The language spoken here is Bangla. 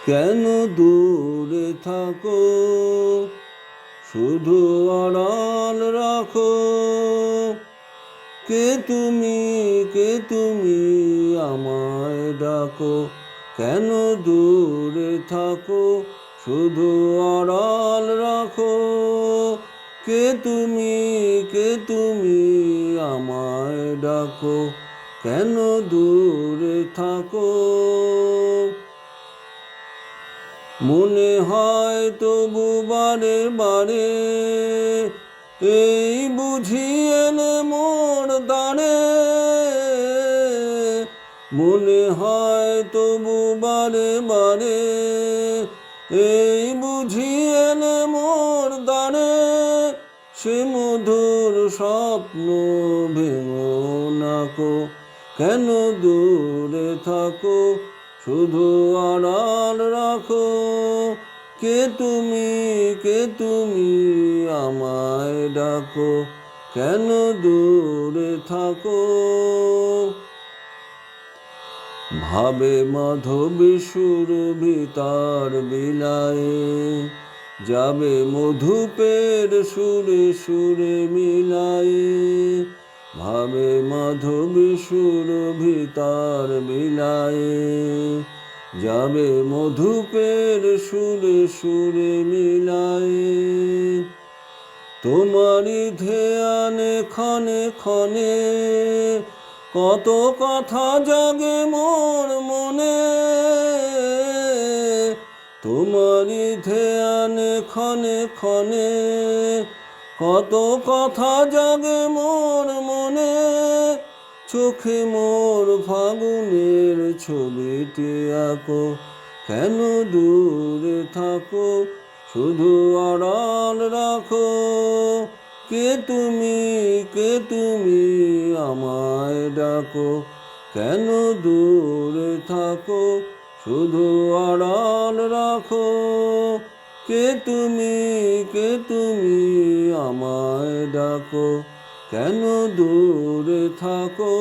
কেন দূরে থাকো, শুধু আড়াল রাখো। কে তুমি আমায় ডাকো, কেন দূরে থাকো, শুধু আড়াল রাখো। কে তুমি আমায় ডাকো, কেন দূরে থাকো। মনে হয় তবু বারে বারে, এই বুঝি এলে মোর দ্বারে। মনে হয় তবু বারে বারে, এই বুঝি এলে মোর দ্বারে। সে মধুর স্বপ্ন ভেঙো নাকো, কেন দূরে থাকো, শুধু আড়াল রাখো। কে তুমি আমায় ডাকো, কেন দূরে থাকো। ভাবে মাধবী সুরভি তার বিলায়ে, যাবে মধুপের সুরে সুরে মিলায়ে। ভাবে মাধবী সুরভি তার বিলায়ে, যাবে মধুপের সুরে সুরে মিলায়ে। তোমারি ধ্যানে ক্ষণে ক্ষণে, কত কথা জাগে মোর মনে। তোমারি ধ্যানে ক্ষণে ক্ষণে, কত কথা জাগে মোর মনে। চোখে মোর ফাগুনের ছবিটি আঁকো, কেন দূরে থাকো, শুধু আড়াল রাখো। কে তুমি আমায় ডাকো, কেন দূরে থাকো, শুধু আড়াল রাখো। কে তুমি আমায় ডাকো, কেন দূরে থাকো।